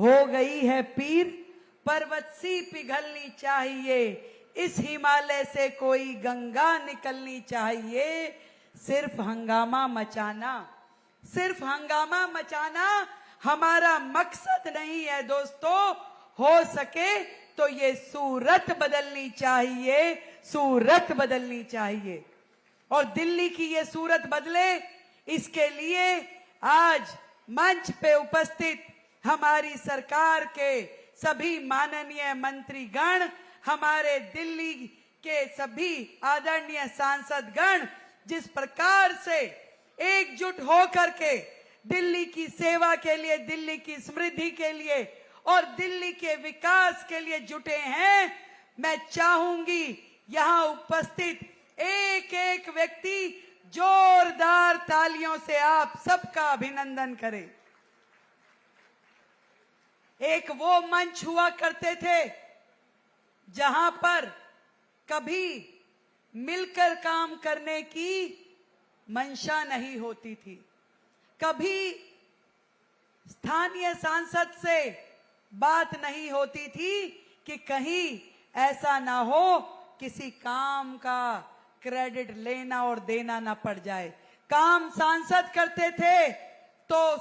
हो गई है पीर, पर्वत सी पिघलनी चाहिए, इस हिमालय से कोई गंगा निकलनी चाहिए। सिर्फ हंगामा मचाना, सिर्फ हंगामा मचाना हमारा मकसद नहीं है दोस्तों। हो सके तो ये सूरत बदलनी चाहिए, सूरत बदलनी चाहिए। और दिल्ली की ये सूरत बदले, इसके लिए आज मंच पे उपस्थित हमारी सरकार के सभी माननीय मंत्रीगण, हमारे दिल्ली के सभी आदरणीय सांसदगण जिस प्रकार से एकजुट होकर के दिल्ली की सेवा के लिए, दिल्ली की समृद्धि के लिए और दिल्ली के विकास के लिए जुटे हैं, मैं चाहूंगी यहां उपस्थित एक एक व्यक्ति जोरदार तालियों से आप सबका अभिनंदन करे। एक वो मंच हुआ करते थे जहां पर कभी मिलकर काम करने की मंशा नहीं होती थी, कभी स्थानीय सांसद से बात नहीं होती थी कि कहीं ऐसा ना हो किसी काम का क्रेडिट लेना और देना ना पड़ जाए। काम सांसद करते थे तो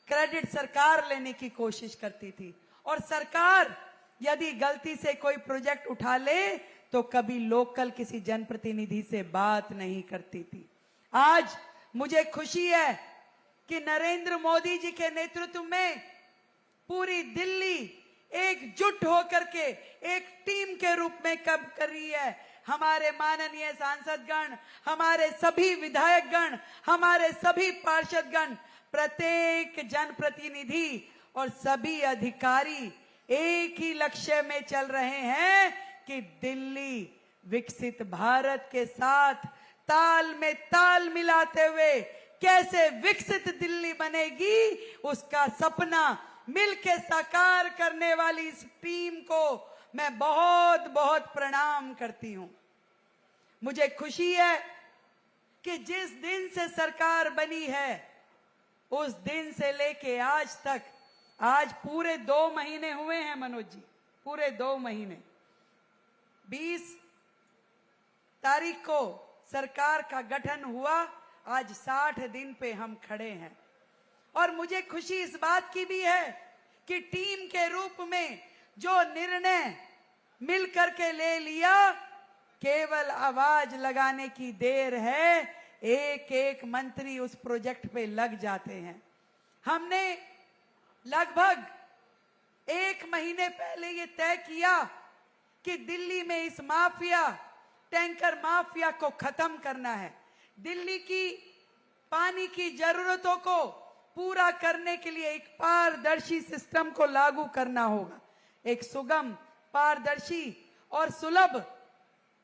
क्रेडिट सरकार लेने की कोशिश करती थी, और सरकार यदि गलती से कोई प्रोजेक्ट उठा ले तो कभी लोकल किसी जनप्रतिनिधि से बात नहीं करती थी। आज मुझे खुशी है कि नरेंद्र मोदी जी के नेतृत्व में पूरी दिल्ली एकजुट होकर के एक टीम के रूप में काम कर रही है। हमारे माननीय सांसदगण, हमारे सभी विधायकगण, हमारे सभी पार्षदगण, प्रत्येक जनप्रतिनिधि और सभी अधिकारी एक ही लक्ष्य में चल रहे हैं कि दिल्ली विकसित भारत के साथ ताल में ताल मिलाते हुए कैसे विकसित दिल्ली बनेगी, उसका सपना मिलकर साकार करने वाली इस टीम को मैं बहुत बहुत प्रणाम करती हूं। मुझे खुशी है कि जिस दिन से सरकार बनी है उस दिन से लेके आज तक, आज पूरे 2 महीने हुए हैं मनोज जी, पूरे 2 महीने। 20 तारीख को सरकार का गठन हुआ, आज 60 दिन पे हम खड़े हैं। और मुझे खुशी इस बात की भी है कि टीम के रूप में जो निर्णय मिलकर के ले लिया, केवल आवाज लगाने की देर है, एक एक मंत्री उस प्रोजेक्ट पे लग जाते हैं। हमने लगभग 1 महीने पहले ये तय किया कि दिल्ली में इस माफिया, टैंकर माफिया को खत्म करना है। दिल्ली की पानी की जरूरतों को पूरा करने के लिए एक पारदर्शी सिस्टम को लागू करना होगा। एक सुगम, पारदर्शी और सुलभ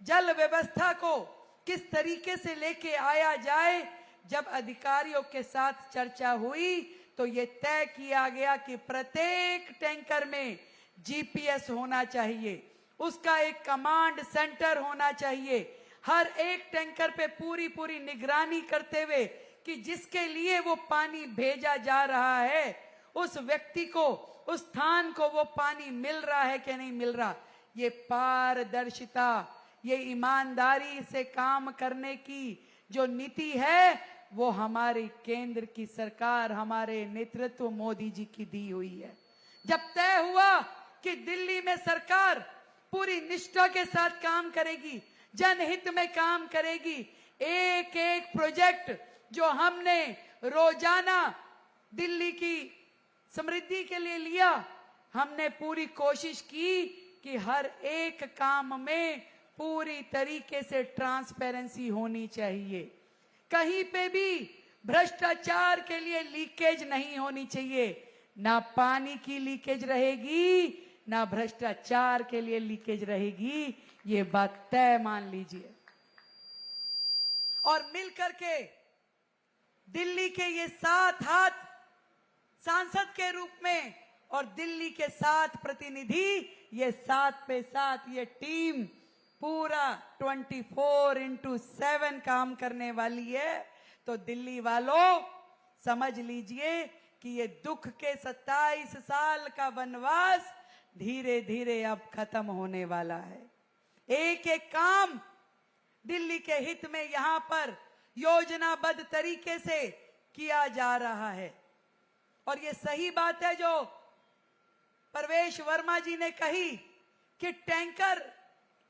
जल व्यवस्था को किस तरीके से लेके आया जाए, जब अधिकारियों के साथ चर्चा हुई तो ये तय किया गया कि प्रत्येक टैंकर में जीपीएस होना चाहिए, उसका एक कमांड सेंटर होना चाहिए, हर एक टैंकर पे पूरी निगरानी करते हुए कि जिसके लिए वो पानी भेजा जा रहा है उस व्यक्ति को, उस स्थान को वो पानी मिल रहा है कि नहीं मिल रहा। ये पारदर्शिता, ये ईमानदारी से काम करने की जो नीति है वो हमारी केंद्र की सरकार, हमारे नेतृत्व मोदी जी की दी हुई है। जब तय हुआ कि दिल्ली में सरकार पूरी निष्ठा के साथ काम करेगी, जनहित में काम करेगी, एक एक प्रोजेक्ट जो हमने रोजाना दिल्ली की समृद्धि के लिए लिया, हमने पूरी कोशिश की कि हर एक काम में पूरी तरीके से ट्रांसपेरेंसी होनी चाहिए। कहीं पे भी भ्रष्टाचार के लिए लीकेज नहीं होनी चाहिए। ना पानी की लीकेज रहेगी, ना भ्रष्टाचार के लिए लीकेज रहेगी, ये बात तय मान लीजिए। और मिलकर के दिल्ली के ये 7 हाथ सांसद के रूप में और दिल्ली के 7 प्रतिनिधि, ये 7 पे 7 ये टीम पूरा 24/7 काम करने वाली है। तो दिल्ली वालों समझ लीजिए कि ये दुख के 27 साल का वनवास धीरे धीरे अब खत्म होने वाला है। एक एक काम दिल्ली के हित में यहां पर योजनाबद्ध तरीके से किया जा रहा है। और ये सही बात है जो परवेश वर्मा जी ने कही कि टैंकर,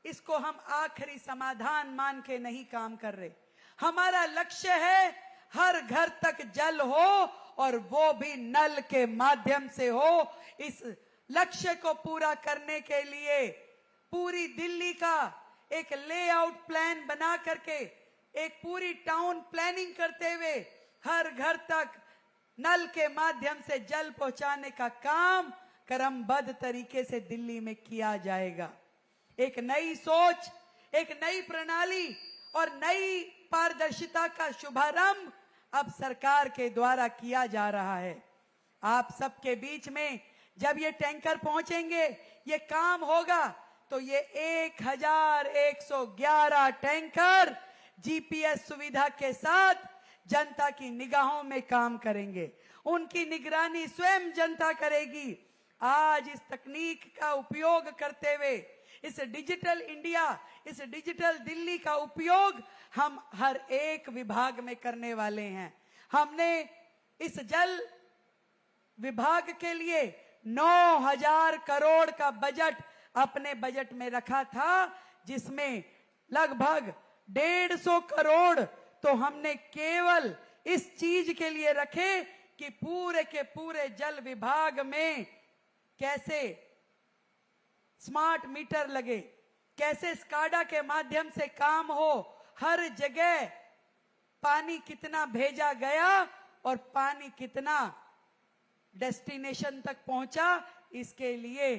इसको हम आखिरी समाधान मान के नहीं काम कर रहे। हमारा लक्ष्य है हर घर तक जल हो और वो भी नल के माध्यम से हो। इस लक्ष्य को पूरा करने के लिए पूरी दिल्ली का एक लेआउट प्लान बना करके, एक पूरी टाउन प्लानिंग करते हुए हर घर तक नल के माध्यम से जल पहुंचाने का काम क्रमबद्ध तरीके से दिल्ली में किया जाएगा। एक नई सोच, एक नई प्रणाली और नई पारदर्शिता का शुभारंभ अब सरकार के द्वारा किया जा रहा है। आप सबके बीच में जब ये टैंकर पहुंचेंगे, ये काम होगा, तो ये 1111 टैंकर जीपीएस सुविधा के साथ जनता की निगाहों में काम करेंगे। उनकी निगरानी स्वयं जनता करेगी। आज इस तकनीक का उपयोग करते हुए, इस डिजिटल इंडिया, इस डिजिटल दिल्ली का उपयोग हम हर एक विभाग में करने वाले हैं। हमने इस जल विभाग के लिए 9,000 करोड़ का बजट अपने बजट में रखा था, जिसमें लगभग 150 करोड़ तो हमने केवल इस चीज के लिए रखे कि पूरे के पूरे जल विभाग में कैसे स्मार्ट मीटर लगे, कैसे स्काडा के माध्यम से काम हो, हर जगह पानी कितना भेजा गया और पानी कितना डेस्टिनेशन तक पहुंचा, इसके लिए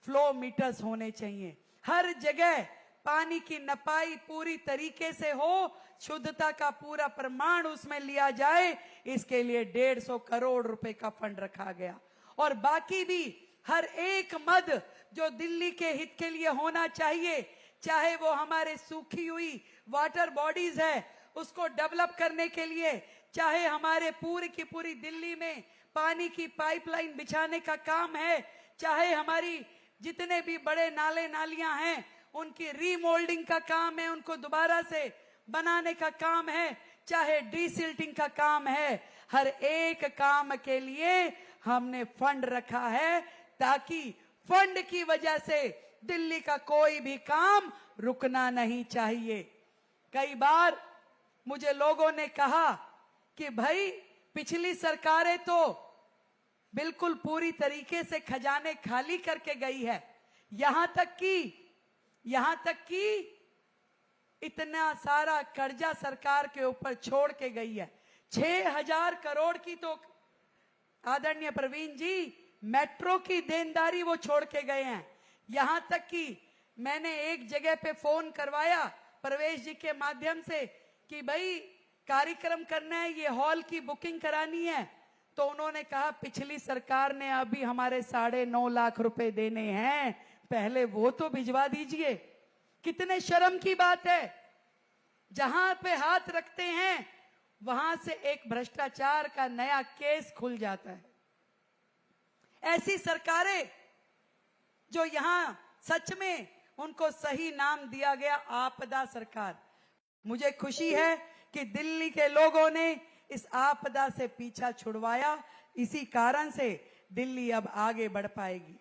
फ्लो मीटर्स होने चाहिए। हर जगह पानी की नपाई पूरी तरीके से हो, शुद्धता का पूरा प्रमाण उसमें लिया जाए, इसके लिए 150 करोड़ रुपए का फंड रखा गया। और बाकी भी हर एक मद जो दिल्ली के हित के लिए होना चाहिए, चाहे वो हमारे सूखी हुई वाटर बॉडीज है उसको डेवलप करने के लिए, चाहे हमारे पूरी की पूरी दिल्ली में पानी की पाइपलाइन बिछाने का काम है, चाहे हमारी जितने भी बड़े नाले नालियां हैं उनकी रीमोल्डिंग का काम है, उनको दोबारा से बनाने का काम है, चाहे डीसिल्टिंग का काम है, हर एक काम के लिए हमने फंड रखा है, ताकि फंड की वजह से दिल्ली का कोई भी काम रुकना नहीं चाहिए। कई बार मुझे लोगों ने कहा कि भाई पिछली सरकारें तो बिल्कुल पूरी तरीके से खजाने खाली करके गई है, यहां तक कि इतना सारा कर्जा सरकार के ऊपर छोड़ के गई है। 6,000 करोड़ की तो आदरणीय प्रवीण जी मेट्रो की देनदारी वो छोड़ के गए हैं। यहां तक कि मैंने एक जगह पे फोन करवाया प्रवेश जी के माध्यम से कि भाई कार्यक्रम करना है, ये हॉल की बुकिंग करानी है, तो उन्होंने कहा पिछली सरकार ने अभी हमारे 9.5 लाख रुपए देने हैं, पहले वो तो भिजवा दीजिए। कितने शर्म की बात है, जहां पे हाथ रखते हैं वहां से एक भ्रष्टाचार का नया केस खुल जाता है। ऐसी सरकारें जो यहां सच में उनको सही नाम दिया गया आपदा सरकार। मुझे खुशी है कि दिल्ली के लोगों ने इस आपदा से पीछा छुड़वाया, इसी कारण से दिल्ली अब आगे बढ़ पाएगी।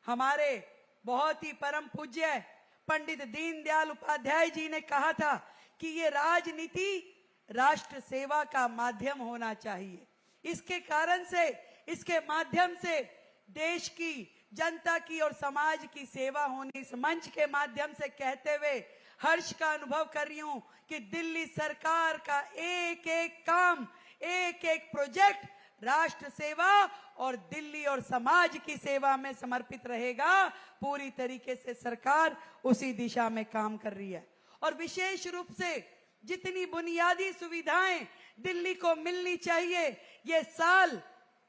हमारे बहुत ही परम पूज्य पंडित दीनदयाल उपाध्याय जी ने कहा था कि ये राजनीति राष्ट्र सेवा का माध्यम होना चाहिए। इसके कारण से, इसके माध्यम से देश की, जनता की और समाज की सेवा होनी। इस मंच के माध्यम से कहते हुए हर्ष का अनुभव कर रही हूं कि दिल्ली सरकार का एक एक काम, एक एक प्रोजेक्ट राष्ट्र सेवा और दिल्ली और समाज की सेवा में समर्पित रहेगा। पूरी तरीके से सरकार उसी दिशा में काम कर रही है। और विशेष रूप से जितनी बुनियादी सुविधाएं दिल्ली को मिलनी चाहिए,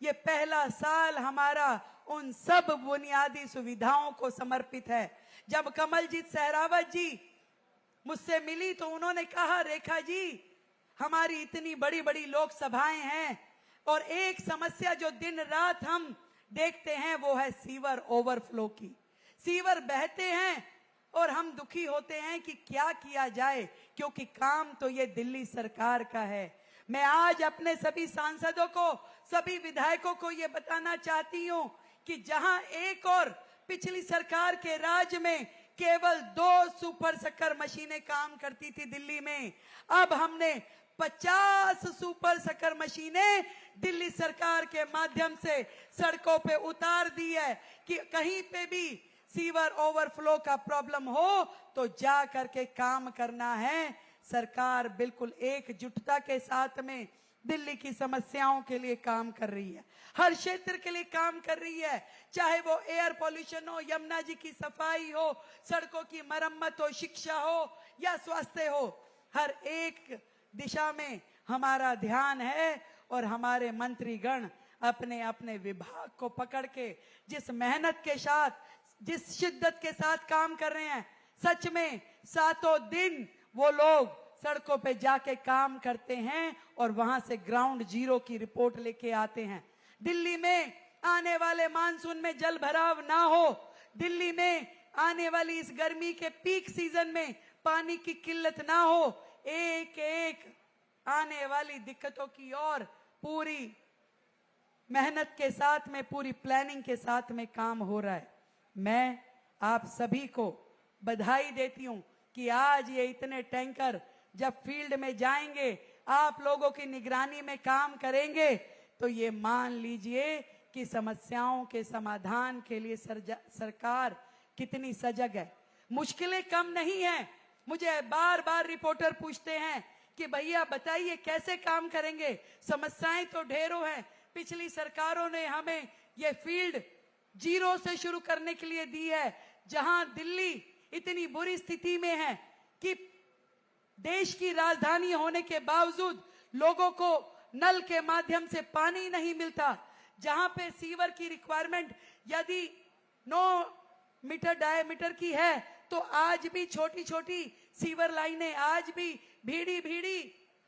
ये पहला साल हमारा उन सब बुनियादी सुविधाओं को समर्पित है। जब कमलजीत सहरावत जी मुझसे मिली तो उन्होंने कहा रेखा जी हमारी इतनी बड़ी बड़ी लोकसभाएं हैं, और एक समस्या जो दिन रात हम देखते हैं वो है सीवर ओवरफ्लो की। सीवर बहते हैं और हम दुखी होते हैं कि क्या किया जाए, क्योंकि काम तो ये दिल्ली सरकार का है। मैं आज अपने सभी सांसदों को, सभी विधायकों को ये बताना चाहती हूं कि जहां एक और पिछली सरकार के राज में केवल 2 सुपर शक्कर मशीनें काम करती थी दिल्ली में, अब हमने 50 सुपर शक्कर मशीनें दिल्ली सरकार के माध्यम से सड़कों पे उतार दी है कि कहीं पे भी सीवर ओवरफ्लो का प्रॉब्लम हो तो जा करके काम करना है। सरकार बिल्कुल एकजुटता के साथ में दिल्ली की समस्याओं के लिए काम कर रही है, हर क्षेत्र के लिए काम कर रही है, चाहे वो एयर पोल्यूशन हो, यमुना जी की सफाई हो, सड़कों की मरम्मत हो, शिक्षा हो या स्वास्थ्य हो, हर एक दिशा में हमारा ध्यान है। और हमारे मंत्रीगण अपने अपने विभाग को पकड़ के जिस मेहनत के साथ, जिस शिद्दत के साथ काम कर रहे हैं, सच में 7 दिन वो लोग सड़कों पे जाके काम करते हैं और वहां से ग्राउंड जीरो की रिपोर्ट लेके आते हैं। दिल्ली में आने वाले मानसून में जल भराव ना हो, दिल्ली में आने वाली इस गर्मी के पीक सीजन में पानी की किल्लत ना हो, एक एक आने वाली दिक्कतों की और पूरी मेहनत के साथ में, पूरी प्लानिंग के साथ में काम हो रहा है। मैं आप सभी को बधाई देती हूं कि आज ये इतने टैंकर जब फील्ड में जाएंगे, आप लोगों की निगरानी में काम करेंगे, तो ये मान लीजिए कि समस्याओं के समाधान के लिए सरकार कितनी सजग है। मुश्किलें कम नहीं है। मुझे बार बार रिपोर्टर पूछते हैं कि भैया बताइए कैसे काम करेंगे, समस्याएं तो ढेरों हैं। पिछली सरकारों ने हमें ये फील्ड जीरो से शुरू करने के लिए दी है, जहां दिल्ली इतनी बुरी स्थिति में है कि देश की राजधानी होने के बावजूद लोगों को नल के माध्यम से पानी नहीं मिलता, जहां पे सीवर की रिक्वायरमेंट यदि 9 मीटर डायमीटर की है तो आज भी छोटी छोटी सीवर लाइनें, आज भी भीड़ी भीड़ी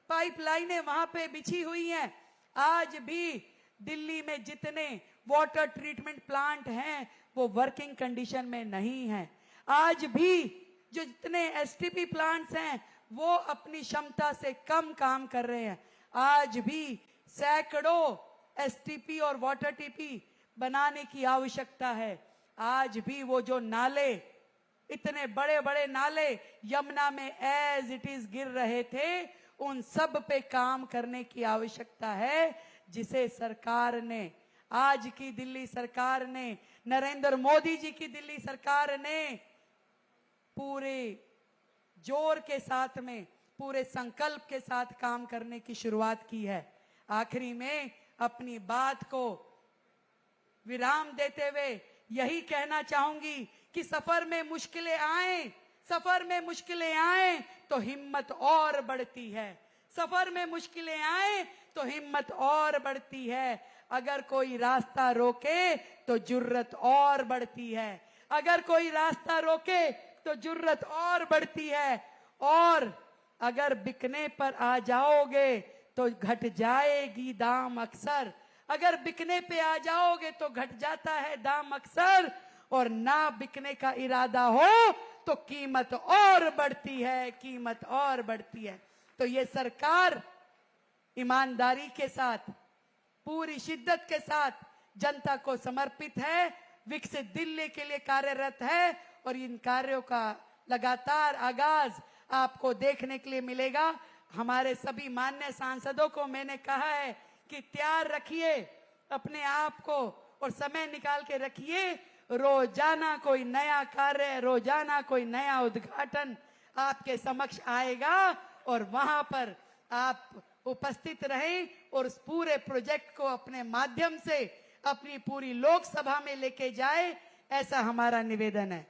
पाइप लाइनें वहां पे बिछी हुई हैं। आज भी दिल्ली में जितने वाटर ट्रीटमेंट प्लांट हैं वो वर्किंग कंडीशन में नहीं है। आज भी जो जितने एसटीपी प्लांट्स हैं वो अपनी क्षमता से कम काम कर रहे हैं। आज भी सैकड़ों एसटीपी और वाटर टीपी बनाने की आवश्यकता है। आज भी वो जो नाले, इतने बड़े बड़े नाले यमुना में एज इट इज गिर रहे थे, उन सब पे काम करने की आवश्यकता है, जिसे सरकार ने, आज की दिल्ली सरकार ने, नरेंद्र मोदी जी की दिल्ली सरकार ने पूरे जोर के साथ में, पूरे संकल्प के साथ काम करने की शुरुआत की है। आखिरी में अपनी बात को विराम देते हुए यही कहना चाहूंगी कि सफर में मुश्किलें आए, सफर में मुश्किलें आए तो हिम्मत और बढ़ती है, सफर में मुश्किलें आए तो हिम्मत और बढ़ती है। अगर कोई रास्ता रोके तो जुर्रत और बढ़ती है, अगर कोई रास्ता रोके तो जुर्रत और बढ़ती है। और अगर बिकने पर आ जाओगे तो घट जाएगी दाम अक्सर, अगर बिकने पे आ जाओगे तो घट जाता है दाम अक्सर, और ना बिकने का इरादा हो तो कीमत और बढ़ती है, कीमत और बढ़ती है। तो ये सरकार ईमानदारी के साथ, पूरी शिद्दत के साथ जनता को समर्पित है, विकसित दिल्ली के लिए कार्यरत है, और इन कार्यों का लगातार आगाज आपको देखने के लिए मिलेगा। हमारे सभी माननीय सांसदों को मैंने कहा है कि तैयार रखिए अपने आप को और समय निकाल के रखिए। रोजाना कोई नया कार्य, रोजाना कोई नया उद्घाटन आपके समक्ष आएगा और वहां पर आप उपस्थित रहें और उस पूरे प्रोजेक्ट को अपने माध्यम से अपनी पूरी लोकसभा में लेके जाए, ऐसा हमारा निवेदन है।